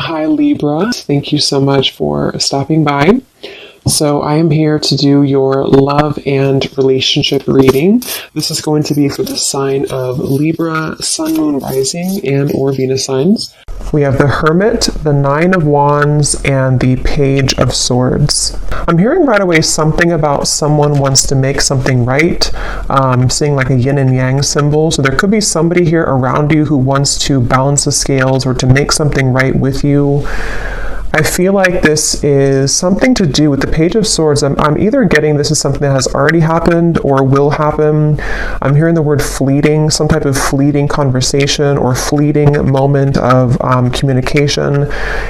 Hi Libra, thank you so much for stopping by. So I am here to do your love and relationship reading. This is going to be for the sign of Libra, Sun, Moon, Rising, and or Venus signs. We have the Hermit, the Nine of Wands, and the Page of Swords. I'm hearing right away something about someone wants to make something right. I'm seeing like a yin and yang symbol. So there could be somebody here around you who wants to balance the scales or to make something right with you. I feel like this is something to do with the Page of Swords. I'm either getting this is something that has already happened or will happen. I'm hearing the word fleeting, some type of fleeting conversation or fleeting moment of communication.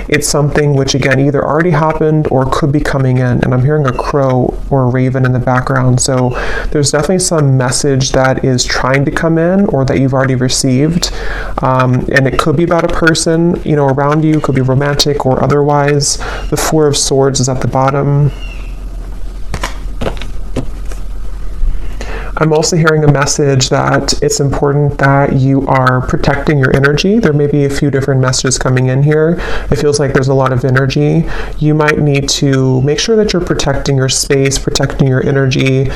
It's something which, again, either already happened or could be coming in. And I'm hearing a crow or a raven in the background. So there's definitely some message that is trying to come in or that you've already received. And it could be about a person, around you, could be romantic or otherwise. The Four of Swords is at the bottom. I'm also hearing a message that it's important that you are protecting your energy. There may be a few different messages coming in here. It feels like there's a lot of energy. You might need to make sure that you're protecting your space, protecting your energy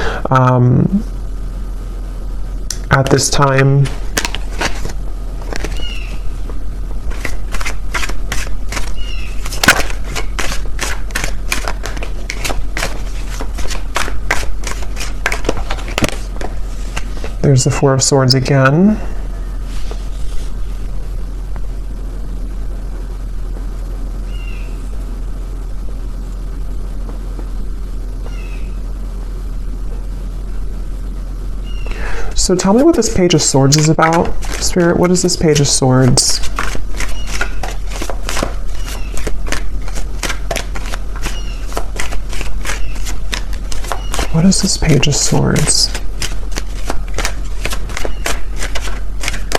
at this time. There's the Four of Swords again. So tell me what this Page of Swords is about. Spirit, what is this Page of Swords? What is this Page of Swords?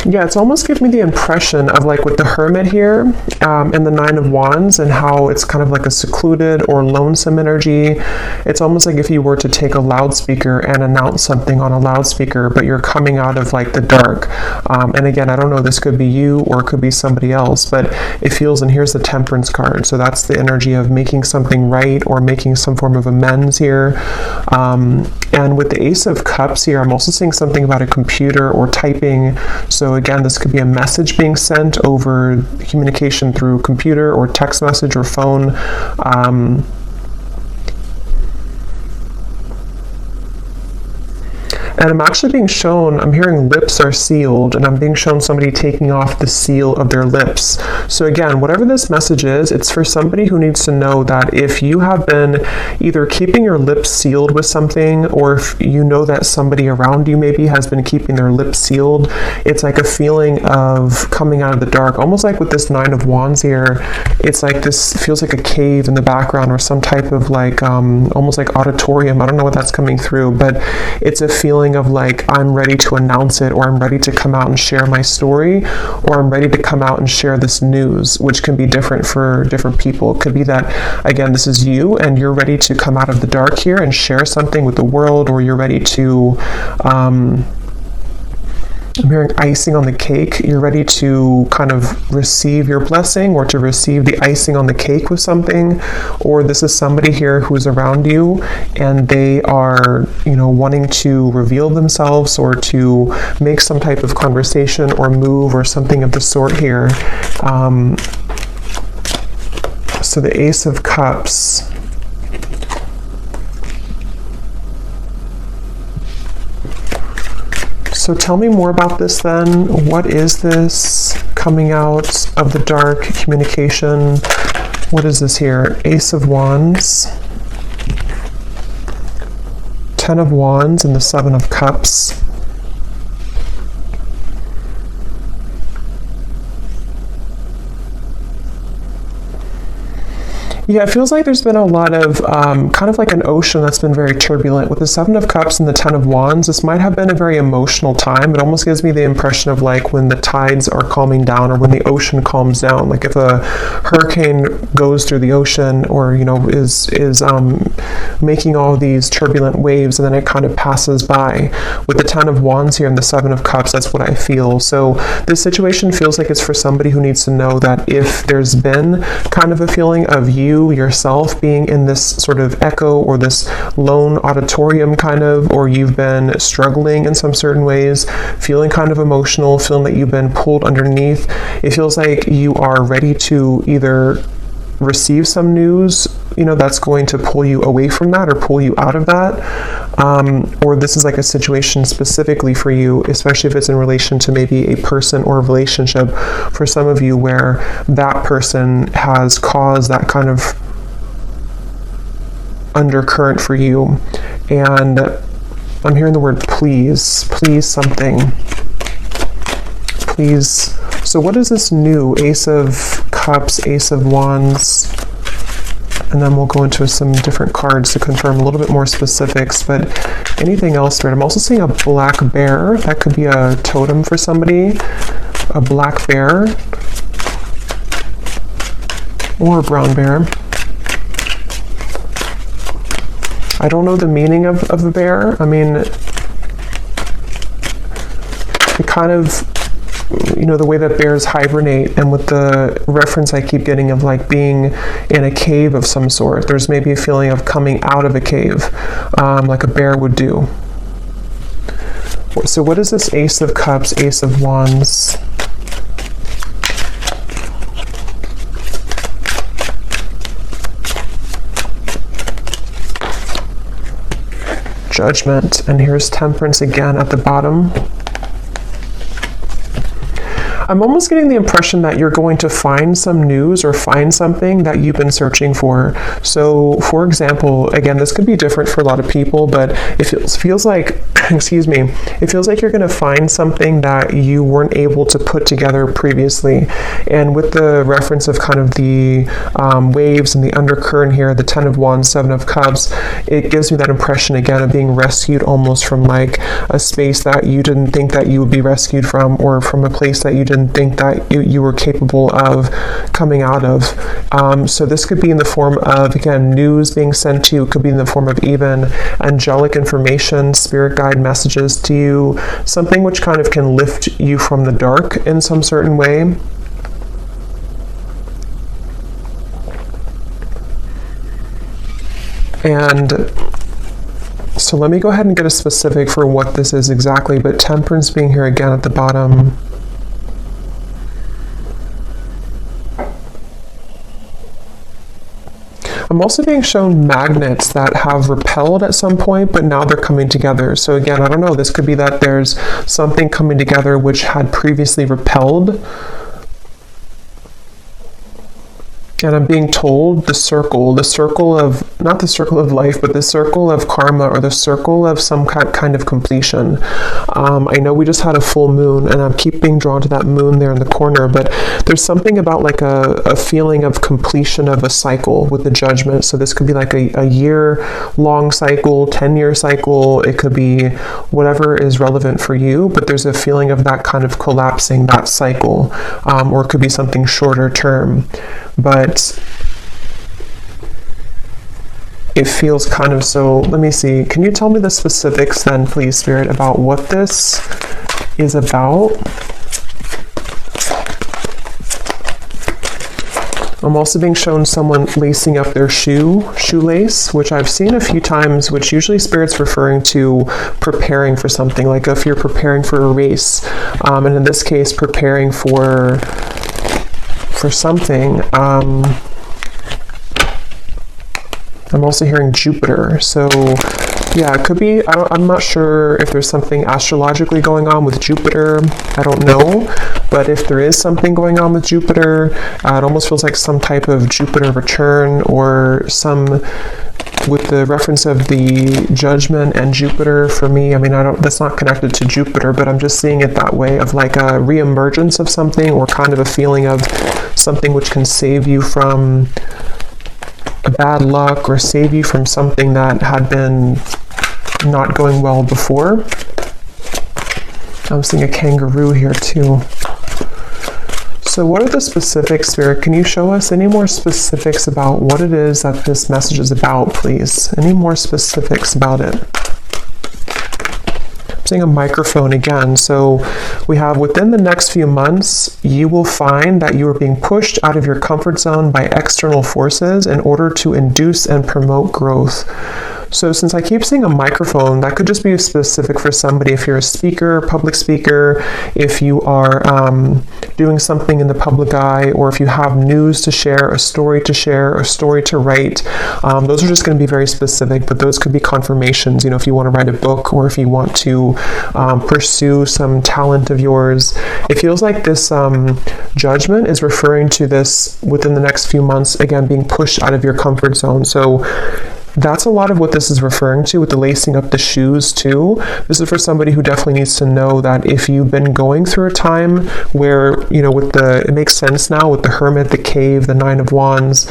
Yeah, it's almost giving me the impression of like with the Hermit here and the Nine of Wands and how it's kind of like a secluded or lonesome energy. It's almost like if you were to take a loudspeaker and announce something on a loudspeaker, but you're coming out of like the dark. And again, I don't know, this could be you or it could be somebody else, but it feels, and here's the Temperance card. So that's the energy of making something right or making some form of amends here. And with the Ace of Cups here, I'm also seeing something about a computer or typing. So again, this could be a message being sent over communication through computer or text message or phone. And I'm actually being shown, I'm hearing lips are sealed, and I'm being shown somebody taking off the seal of their lips. So again, whatever this message is, it's for somebody who needs to know that if you have been either keeping your lips sealed with something, or if you know that somebody around you maybe has been keeping their lips sealed, it's like a feeling of coming out of the dark. Almost like with this Nine of Wands here, it's like this feels like a cave in the background or some type of like, almost like auditorium. I don't know what that's coming through, but it's a feeling of like, I'm ready to announce it, or I'm ready to come out and share my story, or I'm ready to come out and share this news, which can be different for different people. It could be that, again, this is you and you're ready to come out of the dark here and share something with the world, or you're ready to I'm hearing icing on the cake. You're ready to kind of receive your blessing or to receive the icing on the cake with something. Or this is somebody here who's around you and they are, wanting to reveal themselves or to make some type of conversation or move or something of the sort here. So the Ace of Cups. So tell me more about this then. What is this coming out of the dark communication? What is this here? Ace of Wands, Ten of Wands, and the Seven of Cups. Yeah, it feels like there's been a lot of kind of like an ocean that's been very turbulent. With the Seven of Cups and the Ten of Wands, this might have been a very emotional time. It almost gives me the impression of like when the tides are calming down, or when the ocean calms down. Like if a hurricane goes through the ocean, or is making all these turbulent waves, and then it kind of passes by. With the Ten of Wands here and the Seven of Cups, that's what I feel. So this situation feels like it's for somebody who needs to know that if there's been kind of a feeling of you yourself being in this sort of echo or this lone auditorium kind of, or you've been struggling in some certain ways, feeling kind of emotional, feeling that you've been pulled underneath, it feels like you are ready to either receive some news, that's going to pull you away from that or pull you out of that. Or this is like a situation specifically for you, especially if it's in relation to maybe a person or a relationship for some of you, where that person has caused that kind of undercurrent for you. And I'm hearing the word please something. Please. So what is this new? Ace of Cups, Ace of Wands, and then we'll go into some different cards to confirm a little bit more specifics. But anything else, right? I'm also seeing a black bear. That could be a totem for somebody. A black bear. Or a brown bear. I don't know the meaning of a bear. I mean, it kind of, the way that bears hibernate, and with the reference I keep getting of like being in a cave of some sort, there's maybe a feeling of coming out of a cave, like a bear would do. So what is this Ace of Cups, Ace of Wands? Judgment, and here's Temperance again at the bottom. I'm almost getting the impression that you're going to find some news or find something that you've been searching for. So, for example, again, this could be different for a lot of people, but it feels like, it feels like you're going to find something that you weren't able to put together previously. And with the reference of kind of the waves and the undercurrent here, the Ten of Wands, Seven of Cups, it gives me that impression again of being rescued almost from like a space that you didn't think that you would be rescued from, or from a place that you didn't think that you were capable of coming out of. So this could be in the form of, again, news being sent to you. It could be in the form of even angelic information, spirit guide messages to you, something which kind of can lift you from the dark in some certain way. And so let me go ahead and get a specific for what this is exactly, but Temperance being here again at the bottom. I'm also being shown magnets that have repelled at some point, but now they're coming together. So again, I don't know, this could be that there's something coming together which had previously repelled. And I'm being told the circle of, not the circle of life, but the circle of karma, or the circle of some kind of completion. I know we just had a full moon, and I keep being drawn to that moon there in the corner, but there's something about like a feeling of completion of a cycle with the Judgment. So this could be like a year-long cycle, 10-year cycle. It could be whatever is relevant for you, but there's a feeling of that kind of collapsing, that cycle, or it could be something shorter term. But it feels kind of so, let me see, can you tell me the specifics then, please, Spirit, about what this is about? I'm also being shown someone lacing up their shoelace, which I've seen a few times, which usually Spirit's referring to preparing for something, like if you're preparing for a race, and in this case, preparing for something. I'm also hearing Jupiter. So yeah, it could be, I'm not sure if there's something astrologically going on with Jupiter. I don't know. But if there is something going on with Jupiter, it almost feels like some type of Jupiter return, or some, with the reference of the Judgment and Jupiter for me, I mean, that's not connected to Jupiter, but I'm just seeing it that way, of like a reemergence of something, or kind of a feeling of something which can save you from bad luck or save you from something that had been not going well before. I'm seeing a kangaroo here too. So what are the specifics, Spirit? Can you show us any more specifics about what it is that this message is about, please? Any more specifics about it? I'm seeing a microphone again. So we have within the next few months, you will find that you are being pushed out of your comfort zone by external forces in order to induce and promote growth. So since I keep seeing a microphone, that could just be specific for somebody. If you're a speaker, public speaker, if you are doing something in the public eye, or if you have news to share, a story to write, those are just going to be very specific, but those could be confirmations, if you want to write a book, or if you want to pursue some talent of yours. It feels like this judgment is referring to this within the next few months, again, being pushed out of your comfort zone. So that's a lot of what this is referring to with the lacing up the shoes too. This is for somebody who definitely needs to know that if you've been going through a time where, it makes sense now with the Hermit, the Cave, the Nine of Wands,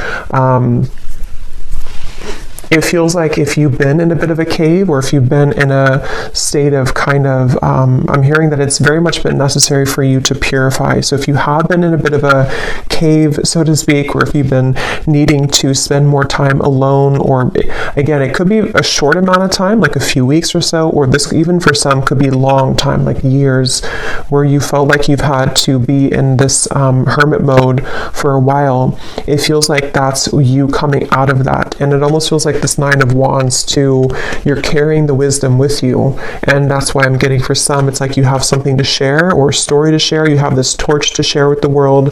it feels like if you've been in a bit of a cave, or if you've been in a state of I'm hearing that it's very much been necessary for you to purify. So if you have been in a bit of a cave, so to speak, or if you've been needing to spend more time alone, or again, it could be a short amount of time, like a few weeks or so, or this even for some could be long time, like years, where you felt like you've had to be in this hermit mode for a while. It feels like that's you coming out of that. And it almost feels like this Nine of Wands too, you're carrying the wisdom with you, and that's why I'm getting for some, it's like you have something to share or a story to share, you have this torch to share with the world,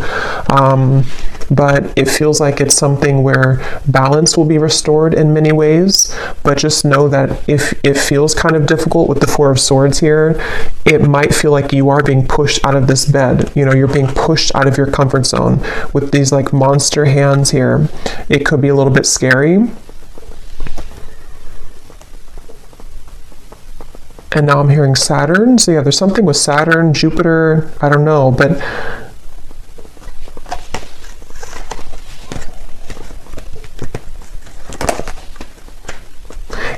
but it feels like it's something where balance will be restored in many ways. But just know that if it feels kind of difficult with the Four of Swords here, it might feel like you are being pushed out of this bed, you're being pushed out of your comfort zone with these like monster hands here. It could be a little bit scary. And now I'm hearing Saturn. So yeah, there's something with Saturn, Jupiter, I don't know, but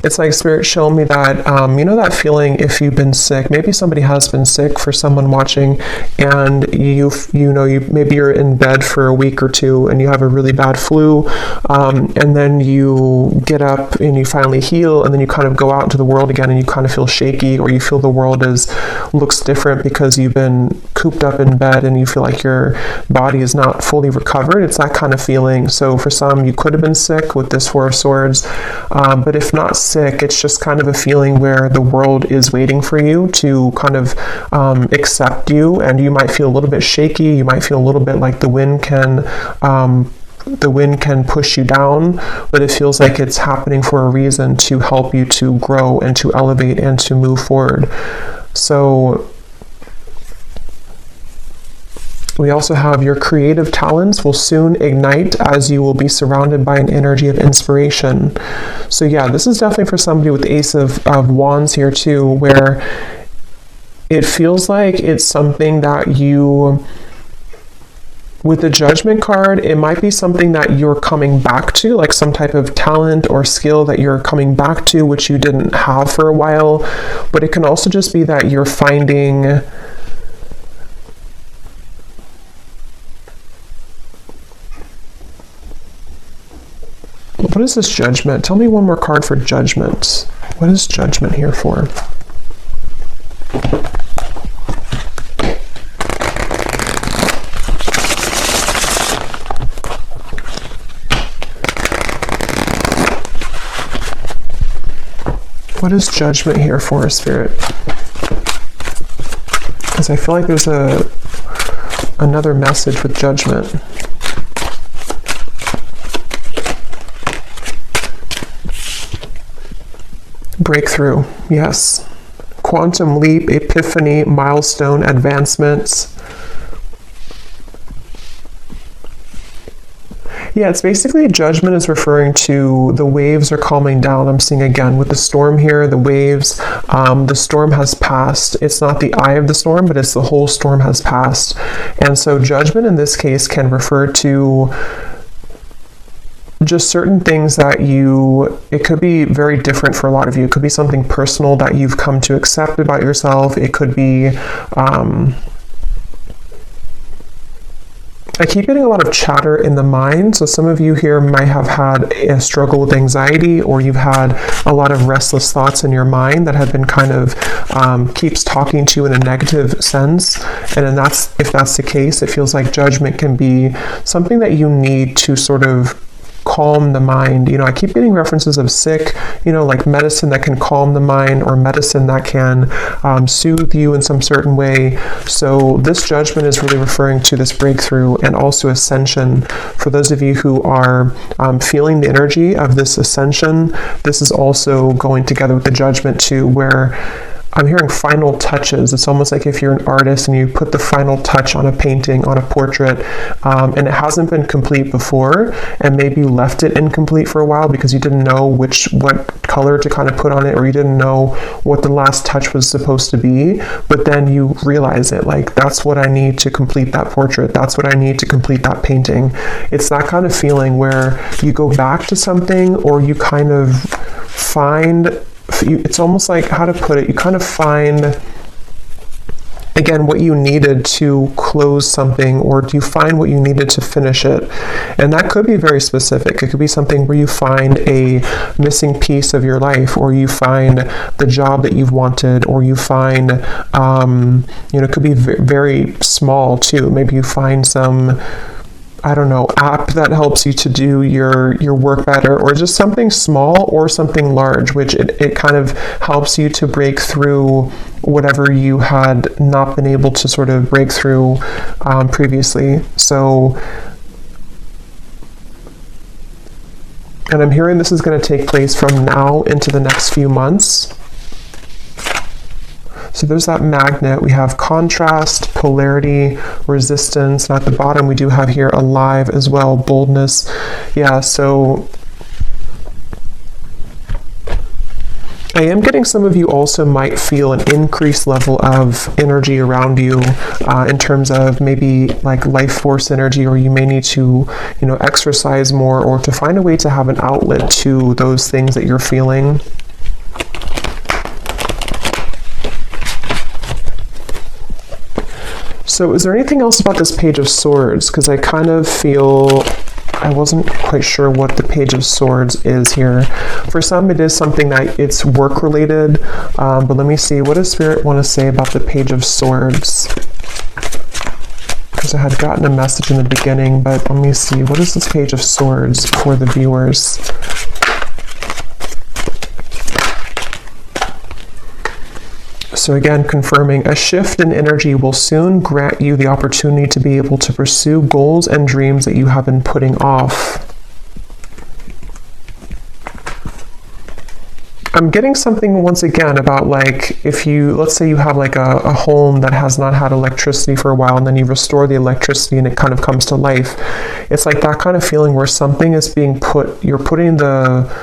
it's like Spirit showing me that, that feeling if you've been sick, maybe somebody has been sick for someone watching, and maybe you're in bed for a week or two and you have a really bad flu, and then you get up and you finally heal, and then you kind of go out into the world again and you kind of feel shaky, or you feel the world looks different because you've been cooped up in bed and you feel like your body is not fully recovered. It's that kind of feeling. So for some, you could have been sick with this Four of Swords, but if not sick, it's just kind of a feeling where the world is waiting for you to kind of accept you, and you might feel a little bit shaky. You might feel a little bit like the wind can push you down, but it feels like it's happening for a reason to help you to grow and to elevate and to move forward. So we also have your creative talents will soon ignite as you will be surrounded by an energy of inspiration. So yeah, this is definitely for somebody with the Ace of Wands here too, where it feels like it's something that you, with the Judgment card, it might be something that you're coming back to, like some type of talent or skill that you're coming back to, which you didn't have for a while. But it can also just be that you're finding what is this Judgment? Tell me one more card for Judgment. What is Judgment here for? What is Judgment here for, Spirit? Because I feel like there's another message with Judgment. Breakthrough, yes. Quantum leap, epiphany, milestone, advancements. Yeah, it's basically Judgment is referring to the waves are calming down. I'm seeing again with the storm here, the waves, the storm has passed. It's not the eye of the storm, but it's the whole storm has passed. And so Judgment in this case can refer to just certain things that it could be very different for a lot of you. It could be something personal that you've come to accept about yourself. It could be, I keep getting a lot of chatter in the mind. So some of you here might have had a struggle with anxiety, or you've had a lot of restless thoughts in your mind that have been kind of keeps talking to you in a negative sense. And then if that's the case, it feels like judgment can be something that you need to sort of calm the mind. I keep getting references of sick, like medicine that can calm the mind, or medicine that can soothe you in some certain way. So this judgment is really referring to this breakthrough and also ascension. For those of you who are feeling the energy of this ascension, this is also going together with the judgment too, where I'm hearing final touches. It's almost like if you're an artist and you put the final touch on a painting, on a portrait, and it hasn't been complete before, and maybe you left it incomplete for a while because you didn't know what color to kind of put on it, or you didn't know what the last touch was supposed to be, but then you realize it, like, that's what I need to complete that portrait, that's what I need to complete that painting. It's that kind of feeling where you go back to something, or you kind of find, it's almost like, how to put it, you kind of find again what you needed to close something, or do you find what you needed to finish it? And that could be very specific. It could be something where you find a missing piece of your life, or you find the job that you've wanted, or you find it could be very small too. Maybe you find some, I don't know, app that helps you to do your work better, or just something small or something large, which it kind of helps you to break through whatever you had not been able to sort of break through previously. So, and I'm hearing this is going to take place from now into the next few months. So there's that magnet. We have contrast, polarity, resistance, and at the bottom we do have here alive as well, boldness. Yeah, so I am getting some of you also might feel an increased level of energy around you in terms of maybe like life force energy, or you may need to, exercise more, or to find a way to have an outlet to those things that you're feeling. So is there anything else about this Page of Swords? Because I kind of feel, I wasn't quite sure what the Page of Swords is here. For some, it is something that it's work related, but let me see, what does Spirit want to say about the Page of Swords? Because I had gotten a message in the beginning, but let me see, what is this Page of Swords for the viewers? So again, confirming, a shift in energy will soon grant you the opportunity to be able to pursue goals and dreams that you have been putting off. I'm getting something once again about, like, if you, let's say you have like a home that has not had electricity for a while, and then you restore the electricity and it kind of comes to life. It's like that kind of feeling where something is being you're putting the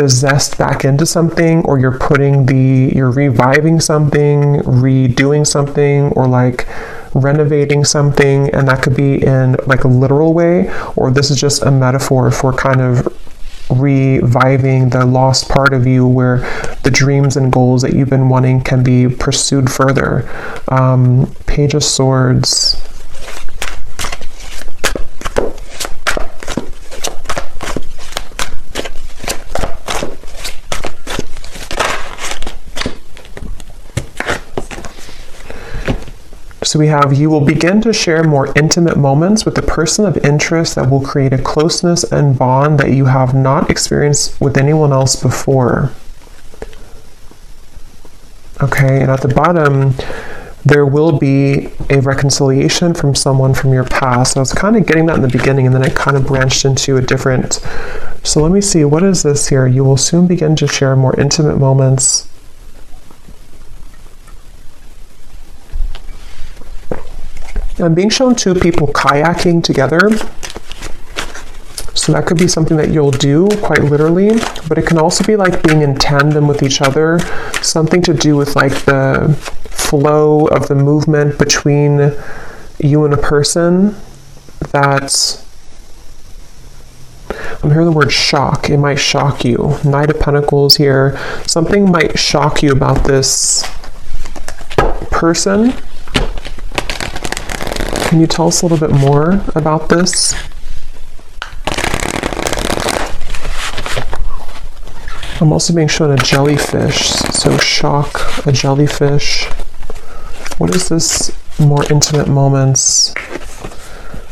zest back into something, or you're reviving something, redoing something, or like renovating something. And that could be in like a literal way, or this is just a metaphor for kind of reviving the lost part of you, where the dreams and goals that you've been wanting can be pursued further. Page of Swords. So we have, you will begin to share more intimate moments with the person of interest that will create a closeness and bond that you have not experienced with anyone else before. Okay, and at the bottom, there will be a reconciliation from someone from your past. I was kind of getting that in the beginning, and then it kind of branched into a different. So let me see, what is this here? You will soon begin to share more intimate moments. I'm being shown two people kayaking together. So that could be something that you'll do quite literally, but it can also be like being in tandem with each other, something to do with like the flow of the movement between you and a person. That's I'm hearing the word shock. It might shock you. Knight of Pentacles here. Something might shock you about this person. Can you tell us a little bit more about this? I'm also being shown a jellyfish. So shock, a jellyfish. What is this? More intimate moments.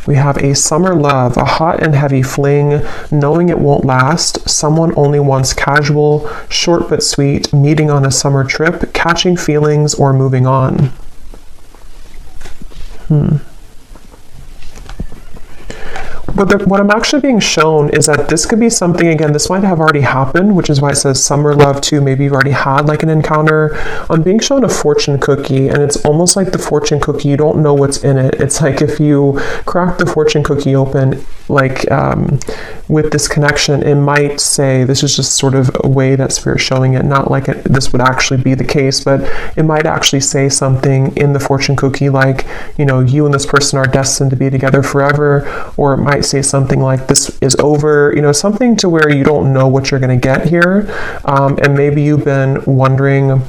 We have a summer love, a hot and heavy fling, knowing it won't last, someone only wants casual, short but sweet, meeting on a summer trip, catching feelings, or moving on. But what I'm actually being shown is that this could be something, again, this might have already happened, which is why it says summer love too. Maybe you've already had like an encounter. I'm being shown a fortune cookie, and it's almost like the fortune cookie, you don't know what's in it. It's like if you crack the fortune cookie open, like with this connection, it might say, this is just sort of a way that Spirit's showing it, not like this would actually be the case, but it might actually say something in the fortune cookie like, you know, you and this person are destined to be together forever, or it might say something like this is over, you know, something to where you don't know what you're going to get here. And maybe you've been wondering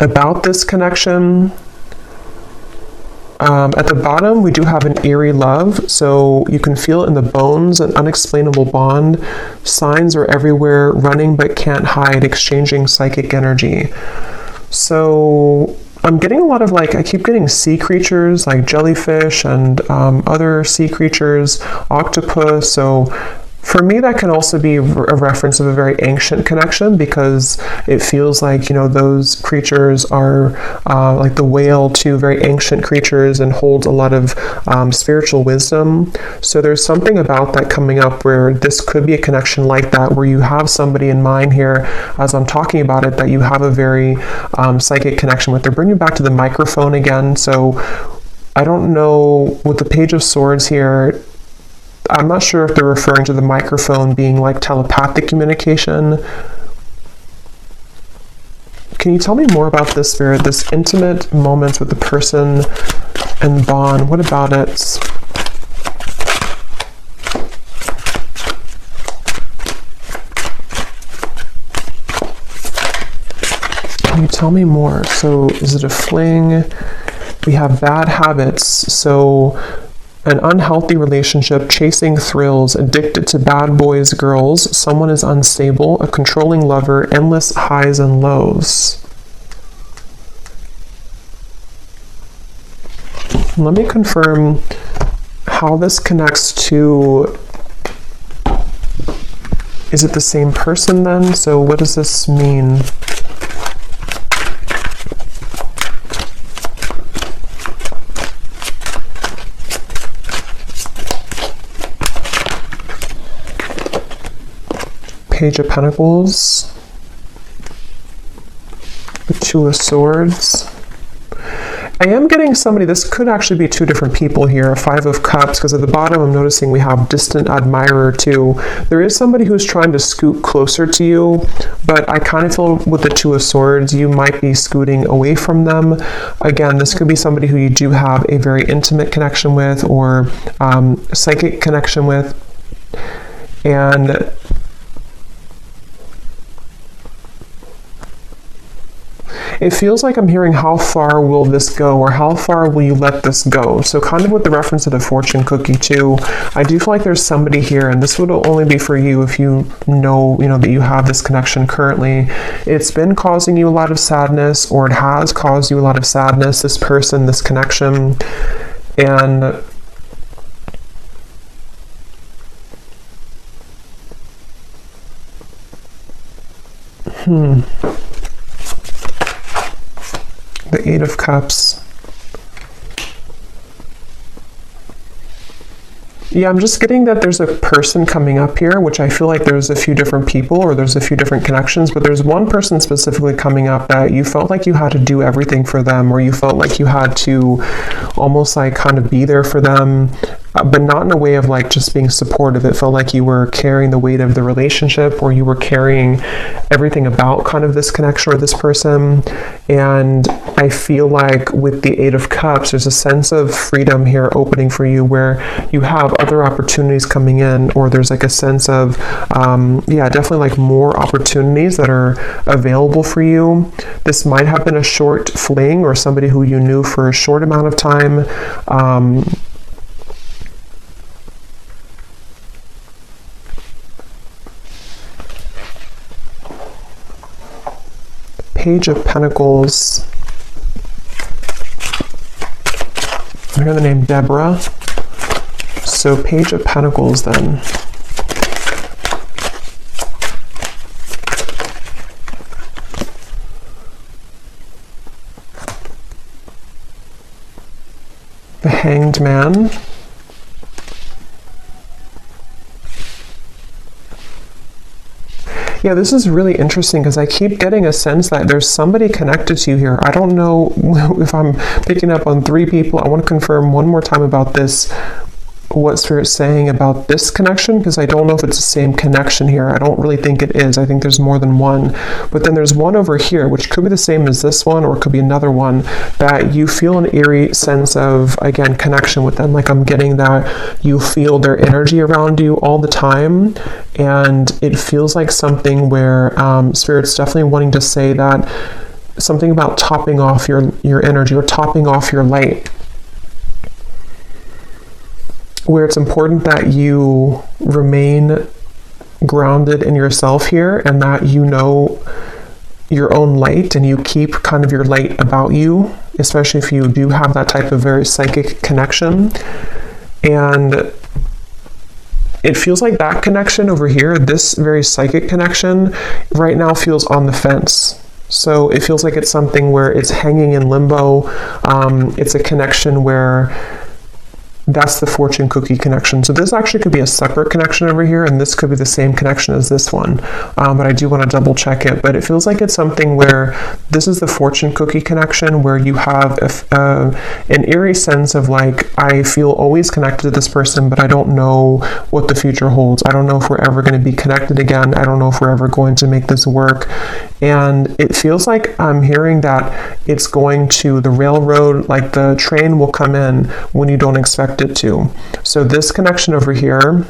about this connection. At the bottom, we do have an eerie love, so you can feel it in the bones, an unexplainable bond. Signs are everywhere, running but can't hide, exchanging psychic energy. So I'm getting a lot of like, I keep getting sea creatures like jellyfish and other sea creatures, octopus. So for me, that can also be a reference of a very ancient connection, because it feels like, you know, those creatures are like the whale too, very ancient creatures, and hold a lot of spiritual wisdom. So there's something about that coming up where this could be a connection like that, where you have somebody in mind here as I'm talking about it that you have a very psychic connection with. They're bringing you back to the microphone again. So I don't know, with the Page of Swords here, I'm not sure if they're referring to the microphone being like telepathic communication. Can you tell me more about this, Spirit? This intimate moments with the person and bond. What about it? Can you tell me more? So is it a fling? We have bad habits. So an unhealthy relationship, chasing thrills, addicted to bad boys, girls, someone is unstable, a controlling lover, endless highs and lows. Let me confirm how this connects to, is it the same person then? So what does this mean? Page of Pentacles, the Two of Swords. I am getting somebody, this could actually be two different people here, Five of Cups, because at the bottom I'm noticing we have distant admirer too. There is somebody who's trying to scoot closer to you, but I kind of feel with the Two of Swords, you might be scooting away from them. Again, this could be somebody who you do have a very intimate connection with, or psychic connection with. And it feels like I'm hearing, how far will this go, or how far will you let this go? So kind of with the reference to the fortune cookie too, I do feel like there's somebody here, and this would only be for you if you know that you have this connection currently. It's been causing you a lot of sadness, or it has caused you a lot of sadness, this person, this connection. And the Eight of Cups. Yeah, I'm just getting that there's a person coming up here, which I feel like there's a few different people, or there's a few different connections, but there's one person specifically coming up that you felt like you had to do everything for them, or you felt like you had to almost like kind of be there for them. but not in a way of like just being supportive. It felt like you were carrying the weight of the relationship, or you were carrying everything about kind of this connection or this person. And I feel like with the Eight of Cups, there's a sense of freedom here opening for you, where you have other opportunities coming in, or there's like a sense of, definitely like more opportunities that are available for you. This might have been a short fling, or somebody who you knew for a short amount of time. Page of Pentacles. I hear the name Deborah. So Page of Pentacles then. The Hanged Man. Yeah, this is really interesting because I keep getting a sense that there's somebody connected to you here. I don't know if I'm picking up on 3 people. I want to confirm one more time about this, what Spirit's saying about this connection, because I don't know if it's the same connection here. I don't really think it is. I think there's more than one. But then there's one over here, which could be the same as this one, or it could be another one, that you feel an eerie sense of, again, connection with them. Like I'm getting that you feel their energy around you all the time. And it feels like something where Spirit's definitely wanting to say that something about topping off your energy, or topping off your light, where it's important that you remain grounded in yourself here, and that you know your own light, and you keep kind of your light about you, especially if you do have that type of very psychic connection. And it feels like that connection over here, this very psychic connection, right now feels on the fence. So it feels like it's something where it's hanging in limbo. It's a connection where that's the fortune cookie connection. So this actually could be a separate connection over here, and this could be the same connection as this one. But I do want to double check it. But it feels like it's something where this is the fortune cookie connection, where you have an eerie sense of like, I feel always connected to this person, but I don't know what the future holds. I don't know if we're ever going to be connected again. I don't know if we're ever going to make this work. And it feels like I'm hearing that it's going to the railroad, like the train will come in when you don't expect it to. So this connection over here,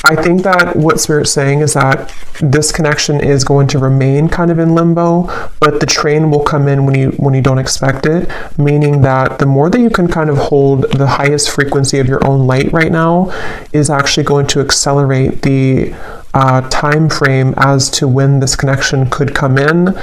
I think that what Spirit's saying is that this connection is going to remain kind of in limbo, but the train will come in when you don't expect it, meaning that the more that you can kind of hold the highest frequency of your own light right now is actually going to accelerate the time frame as to when this connection could come in.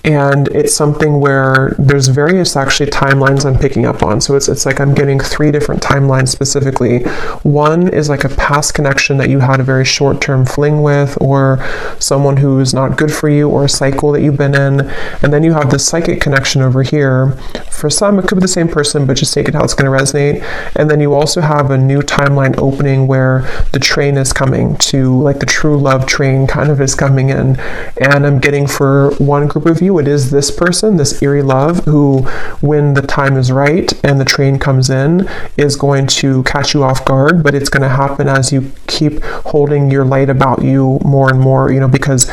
And it's something where there's various actually timelines I'm picking up on. So it's like I'm getting 3 different timelines specifically. One is like a past connection that you had a very short-term fling with, or someone who's not good for you, or a cycle that you've been in. And then you have this psychic connection over here. For some, it could be the same person, but just take it how it's going to resonate. And then you also have a new timeline opening where the train is coming to, like the true love train kind of is coming in. And I'm getting for one group of you, it is this person, this eerie love, who, when the time is right and the train comes in, is going to catch you off guard, but it's going to happen as you keep holding your light about you more and more, because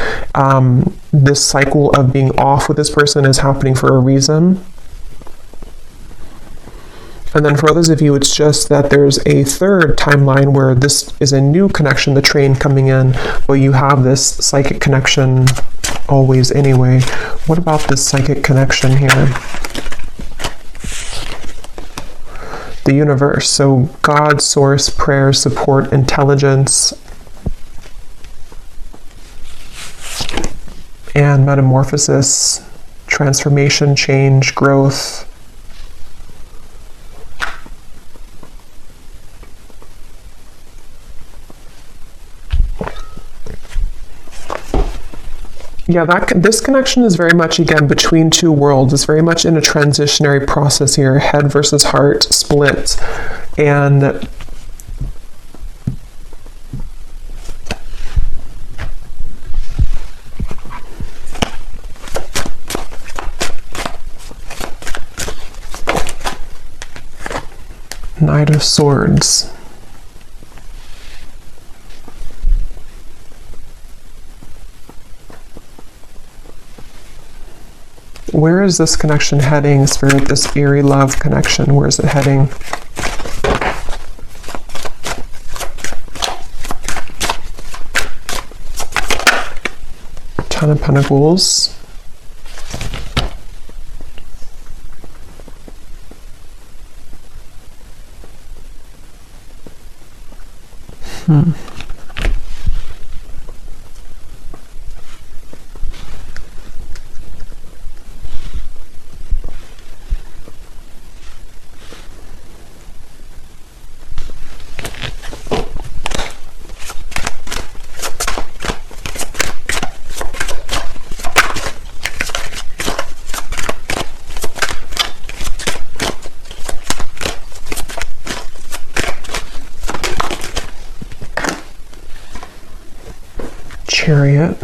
this cycle of being off with this person is happening for a reason. And then for others of you, it's just that there's a third timeline where this is a new connection, the train coming in, but you have this psychic connection always anyway. What about this psychic connection here? The universe. So God, source, prayer, support, intelligence, and metamorphosis, transformation, change, growth. Yeah, this connection is very much, again, between 2 worlds. It's very much in a transitionary process here, head versus heart split. And Knight of Swords. Where is this connection heading, Spirit? This eerie love connection, where is it heading? Ten of Pentacles. Chariot.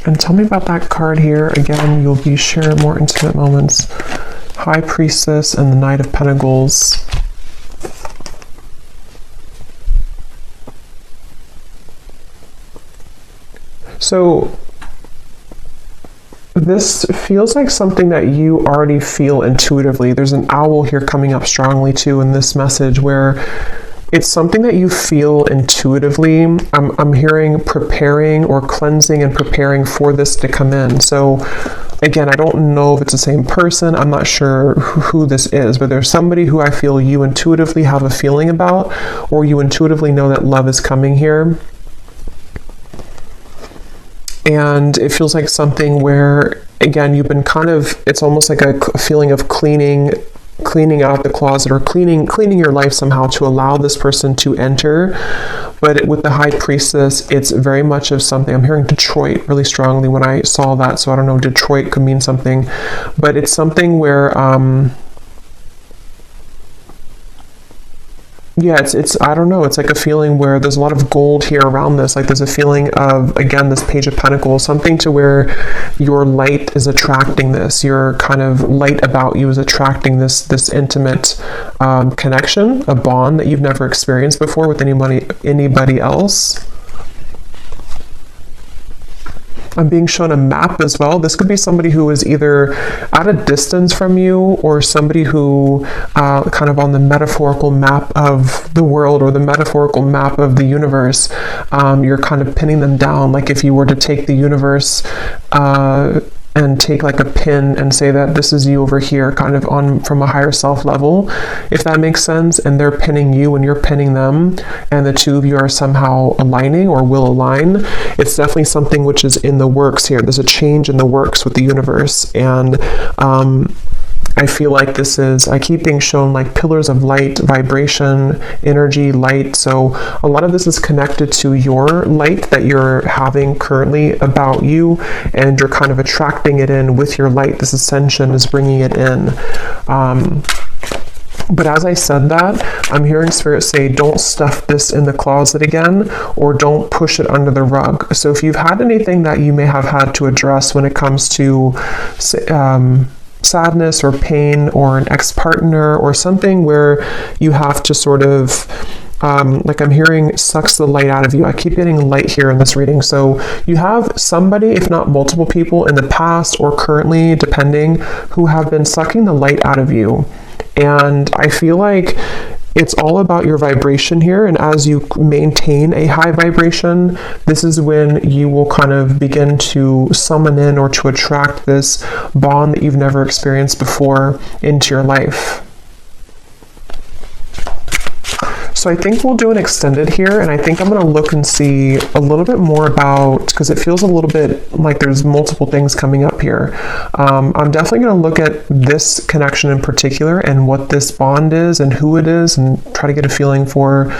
And tell me about that card here. Again, you'll be sharing more intimate moments. High Priestess and the Knight of Pentacles. So this feels like something that you already feel intuitively. There's an owl here coming up strongly too in this message, where it's something that you feel intuitively. I'm hearing preparing or cleansing and preparing for this to come in. So again, I don't know if it's the same person. I'm not sure who this is, but there's somebody who I feel you intuitively have a feeling about, or you intuitively know that love is coming here. And it feels like something where, again, you've been kind of, it's almost like a feeling of cleaning out the closet, or cleaning your life somehow to allow this person to enter. But with the High Priestess, it's very much of something. I'm hearing Detroit really strongly when I saw that. So I don't know, Detroit could mean something, but it's something where, yeah, it's I don't know, it's like a feeling where there's a lot of gold here around this. Like there's a feeling of, again, this Page of Pentacles, something to where your light is attracting this. Your kind of light about you is attracting this intimate connection, a bond that you've never experienced before with anybody else. I'm being shown a map as well. This could be somebody who is either at a distance from you, or somebody who kind of on the metaphorical map of the world, or the metaphorical map of the universe. You're kind of pinning them down. Like if you were to take the universe and take like a pin and say that this is you over here, kind of on from a higher self level, if that makes sense, and they're pinning you and you're pinning them, and the two of you are somehow aligning or will align. It's definitely something which is in the works here. There's a change in the works with the universe, and I feel like this is, I keep being shown like pillars of light, vibration, energy, light. So a lot of this is connected to your light that you're having currently about you, and you're kind of attracting it in with your light. This ascension is bringing it in. But as I said that, I'm hearing Spirit say, don't stuff this in the closet again, or don't push it under the rug. So if you've had anything that you may have had to address when it comes to sadness or pain, or an ex-partner, or something where you have to sort of like I'm hearing sucks the light out of you. I keep getting light here in this reading. So you have somebody, if not multiple people in the past or currently, depending, who have been sucking the light out of you. And I feel like it's all about your vibration here, and as you maintain a high vibration, this is when you will kind of begin to summon in or to attract this bond that you've never experienced before into your life. So I think we'll do an extended here, and I think I'm going to look and see a little bit more about, because it feels a little bit like there's multiple things coming up here. I'm definitely going to look at this connection in particular and what this bond is and who it is, and try to get a feeling for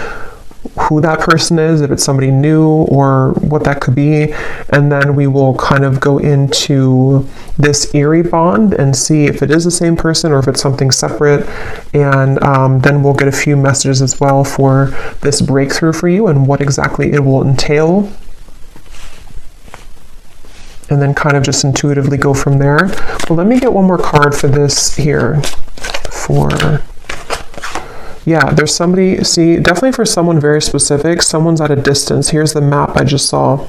who that person is, if it's somebody new or what that could be. And then we will kind of go into this eerie bond and see if it is the same person or if it's something separate. And then we'll get a few messages as well for this breakthrough for you and what exactly it will entail. And then kind of just intuitively go from there. Well, let me get one more card for this here. Yeah, there's somebody, see, definitely for someone very specific, someone's at a distance. Here's the map I just saw.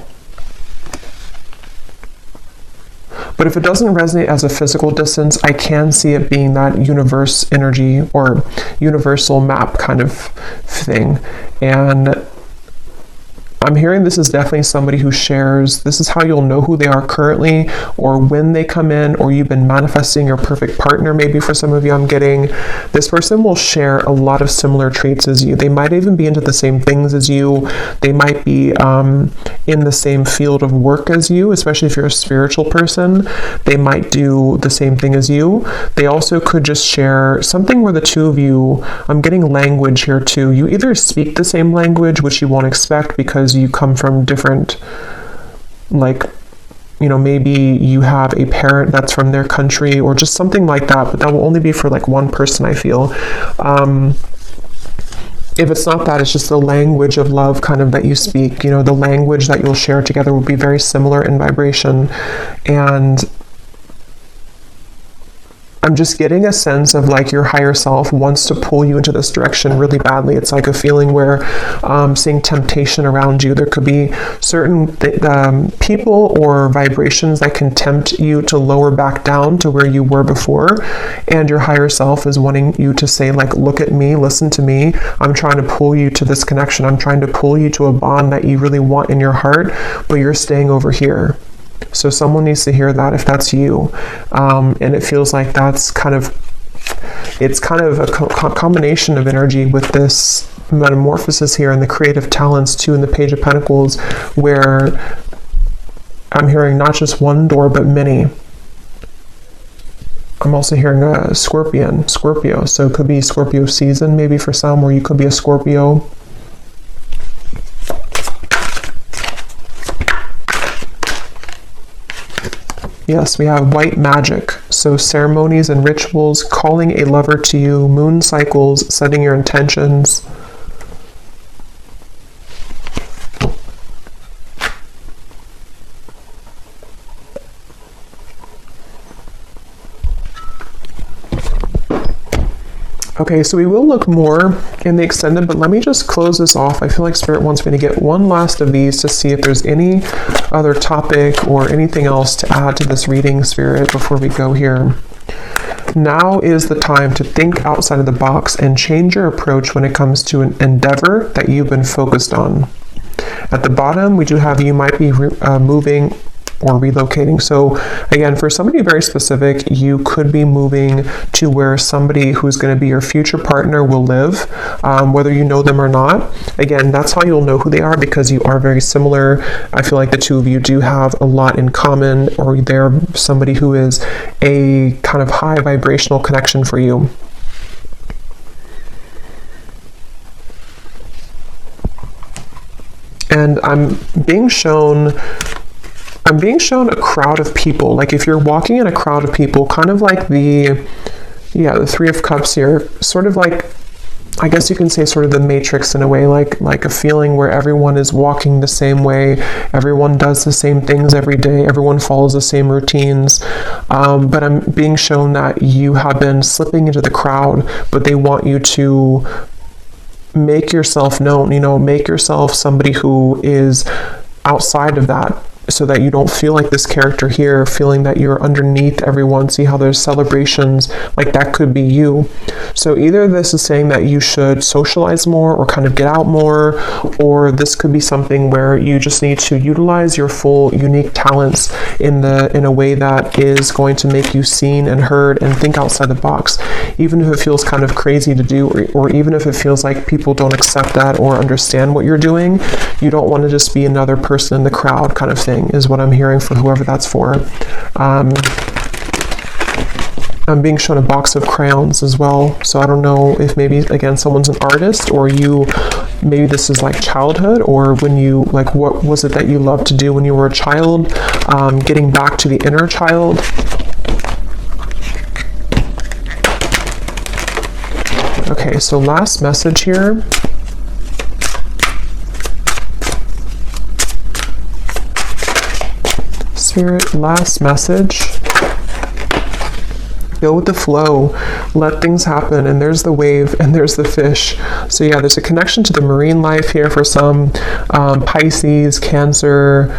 But if it doesn't resonate as a physical distance, I can see it being that universe energy or universal map kind of thing. And I'm hearing this is definitely somebody who shares, this is how you'll know who they are currently or when they come in, or you've been manifesting your perfect partner. Maybe for some of you, I'm getting this person will share a lot of similar traits as you. They might even be into the same things as you. They might be in the same field of work as you, especially if you're a spiritual person. They might do the same thing as you. They also could just share something where the two of you, I'm getting language here too. You either speak the same language, which you won't expect because you come from different, like, you know, maybe you have a parent that's from their country or just something like that, but that will only be for like one person, I feel. If it's not that, it's just the language of love kind of that you speak, you know, the language that you'll share together will be very similar in vibration. And I'm just getting a sense of like your higher self wants to pull you into this direction really badly. It's like a feeling where seeing temptation around you. There could be certain people or vibrations that can tempt you to lower back down to where you were before. And your higher self is wanting you to say like, look at me, listen to me. I'm trying to pull you to this connection. I'm trying to pull you to a bond that you really want in your heart, but you're staying over here. So someone needs to hear that if that's you. And it feels like that's kind of, it's kind of a combination of energy with this metamorphosis here and the creative talents too in the Page of Pentacles, where I'm hearing not just one door, but many. I'm also hearing a Scorpio. So it could be Scorpio season maybe for some, or you could be a Scorpio. Yes, we have white magic. So ceremonies and rituals, calling a lover to you, moon cycles, setting your intentions. Okay, so we will look more in the extended, but let me just close this off. I feel like Spirit wants me to get one last of these to see if there's any other topic or anything else to add to this reading, Spirit, before we go here. Now is the time to think outside of the box and change your approach when it comes to an endeavor that you've been focused on. At the bottom, we do have you might be moving or relocating. So again, for somebody very specific, you could be moving to where somebody who's going to be your future partner will live, whether you know them or not. Again, that's how you'll know who they are, because you are very similar. I feel like the two of you do have a lot in common, or they're somebody who is a kind of high vibrational connection for you. And I'm being shown a crowd of people. Like if you're walking in a crowd of people, kind of like the Three of Cups here, sort of like, I guess you can say sort of the Matrix in a way, like a feeling where everyone is walking the same way, everyone does the same things every day, everyone follows the same routines. But I'm being shown that you have been slipping into the crowd, but they want you to make yourself known, make yourself somebody who is outside of that, so that you don't feel like this character here, feeling that you're underneath everyone. See how there's celebrations, like that could be you. So either this is saying that you should socialize more or kind of get out more, or this could be something where you just need to utilize your full unique talents in a way that is going to make you seen and heard and think outside the box. Even if it feels kind of crazy to do, or even if it feels like people don't accept that or understand what you're doing, you don't want to just be another person in the crowd kind of thing, is what I'm hearing for whoever that's for. I'm being shown a box of crayons as well. So I don't know if maybe, again, someone's an artist, or you maybe this is like childhood, or when you, like, what was it that you loved to do when you were a child? Getting back to the inner child. Okay, so last message here. Spirit, last message. Go with the flow, let things happen, and there's the wave and there's the fish. So yeah, there's a connection to the marine life here for some. Pisces, Cancer.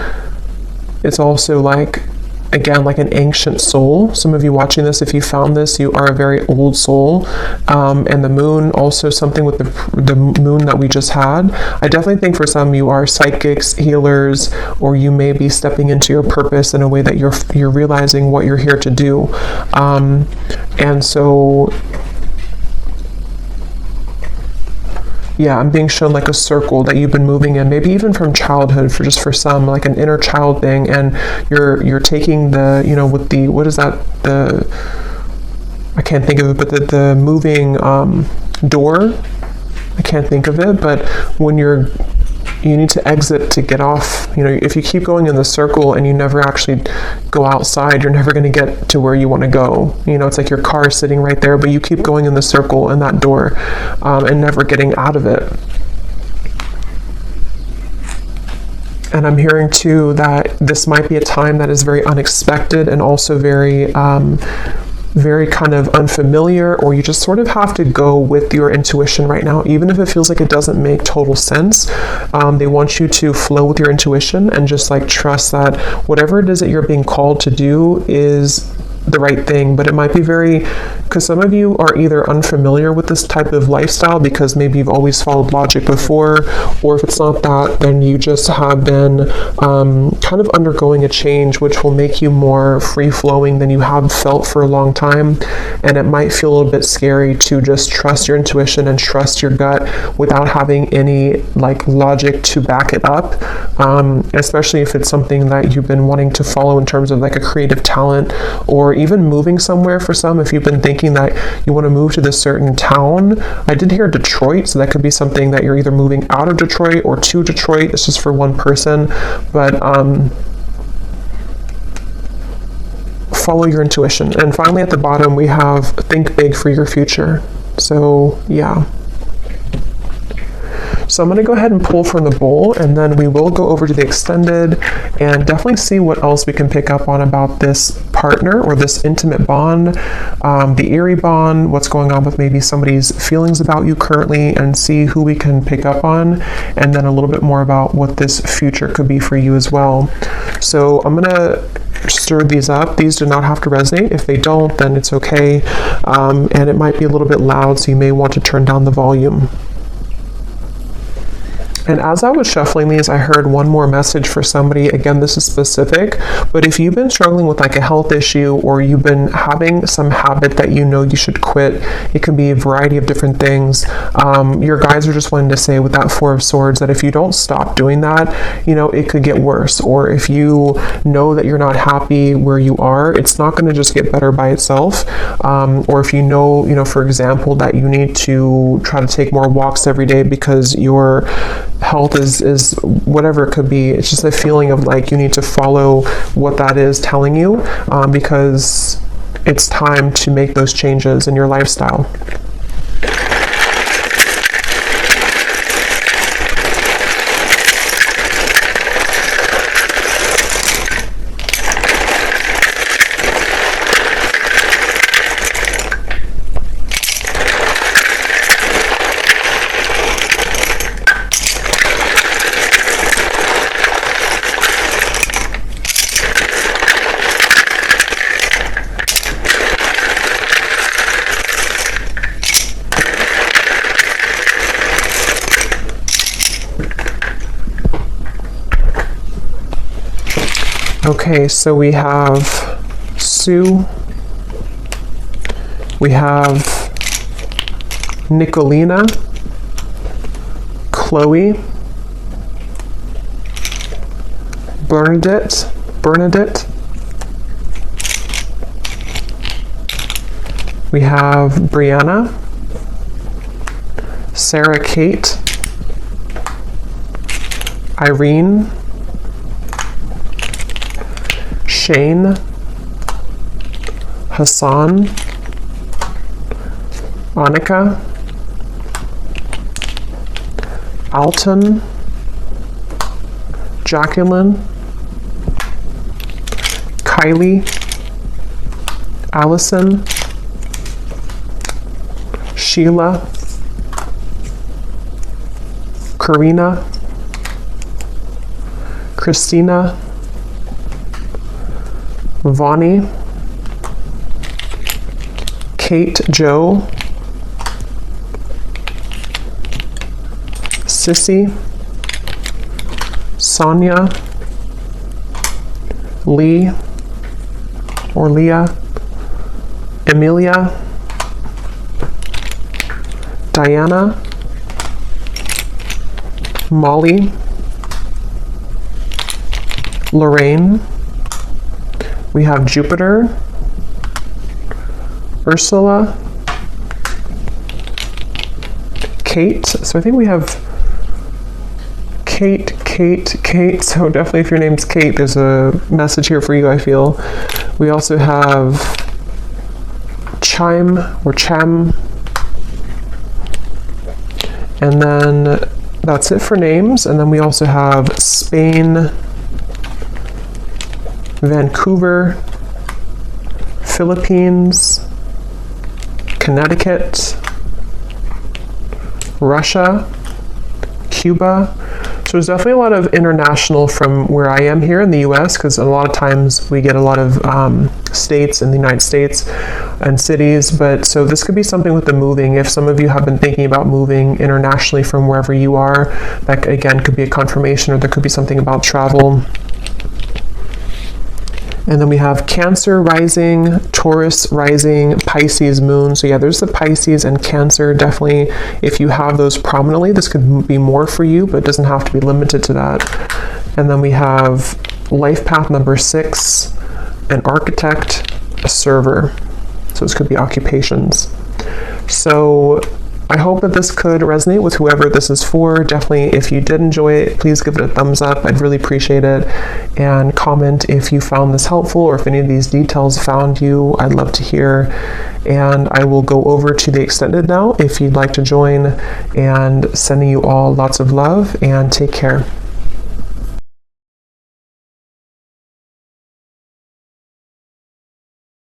It's also like, again, like an ancient soul. Some of you watching this, if you found this, you are a very old soul. And the moon, also something with the moon that we just had. I definitely think for some you are psychics, healers, or you may be stepping into your purpose in a way that you're realizing what you're here to do. And so, yeah, I'm being shown like a circle that you've been moving in, maybe even from childhood, for some, like an inner child thing, and you're taking the, you know, with the, what is that, I can't think of it, but the moving door, I can't think of it, but when you need to exit to get off. You know, if you keep going in the circle and you never actually go outside, you're never going to get to where you want to go. You know, it's like your car sitting right there, but you keep going in the circle in that door and never getting out of it. And I'm hearing too that this might be a time that is very unexpected and also very kind of unfamiliar, or you just sort of have to go with your intuition right now, even if it feels like it doesn't make total sense. They want you to flow with your intuition and just like trust that whatever it is that you're being called to do is the right thing. But it might be because some of you are either unfamiliar with this type of lifestyle because maybe you've always followed logic before, or if it's not that, then you just have been kind of undergoing a change which will make you more free-flowing than you have felt for a long time. And it might feel a little bit scary to just trust your intuition and trust your gut without having any like logic to back it up, especially if it's something that you've been wanting to follow in terms of like a creative talent, or even moving somewhere. For some, if you've been thinking that you want to move to this certain town, I did hear Detroit, so that could be something that you're either moving out of Detroit or to Detroit. This is for one person, but follow your intuition. And finally at the bottom we have think big for your future. So yeah. So I'm going to go ahead and pull from the bowl, and then we will go over to the extended and definitely see what else we can pick up on about this partner or this intimate bond, the eerie bond, what's going on with maybe somebody's feelings about you currently, and see who we can pick up on, and then a little bit more about what this future could be for you as well. So I'm going to stir these up. These do not have to resonate. If they don't, then it's okay. And it might be a little bit loud, so you may want to turn down the volume. And as I was shuffling these, I heard one more message for somebody. Again, this is specific, but if you've been struggling with like a health issue, or you've been having some habit that you know you should quit, it can be a variety of different things. Your guides are just wanting to say with that Four of Swords that if you don't stop doing that, you know, it could get worse. Or if you know that you're not happy where you are, it's not going to just get better by itself. Or if you know, for example, that you need to try to take more walks every day because your health is whatever it could be. It's just a feeling of like you need to follow what that is telling you, because it's time to make those changes in your lifestyle. Okay, so we have Sue, we have Nicolina, Chloe, Bernadette, we have Brianna, Sarah Kate, Irene, Shane, Hassan, Annika, Alton, Jacqueline, Kylie, Allison, Sheila, Karina, Christina, Vonnie, Kate Joe, Sissy, Sonia, Lee or Leah, Emilia, Diana, Molly, Lorraine, we have Jupiter, Ursula, Kate, so I think we have Kate, so definitely if your name's Kate, there's a message here for you, I feel. We also have Chime or Chem, and then that's it for names. And then we also have Spain, Vancouver, Philippines, Connecticut, Russia, Cuba. So there's definitely a lot of international from where I am here in the US, because a lot of times we get a lot of states in the United States and cities. But so this could be something with the moving. If some of you have been thinking about moving internationally from wherever you are, that again could be a confirmation, or there could be something about travel. And then we have Cancer rising, Taurus rising, Pisces moon. So yeah, there's the Pisces and Cancer. Definitely, if you have those prominently, this could be more for you, but it doesn't have to be limited to that. And then we have life path number 6, an architect, a server. So this could be occupations. So I hope that this could resonate with whoever this is for. Definitely, if you did enjoy it, please give it a thumbs up. I'd really appreciate it. And comment if you found this helpful, or if any of these details found you. I'd love to hear. And I will go over to the extended now if you'd like to join. And sending you all lots of love, and take care.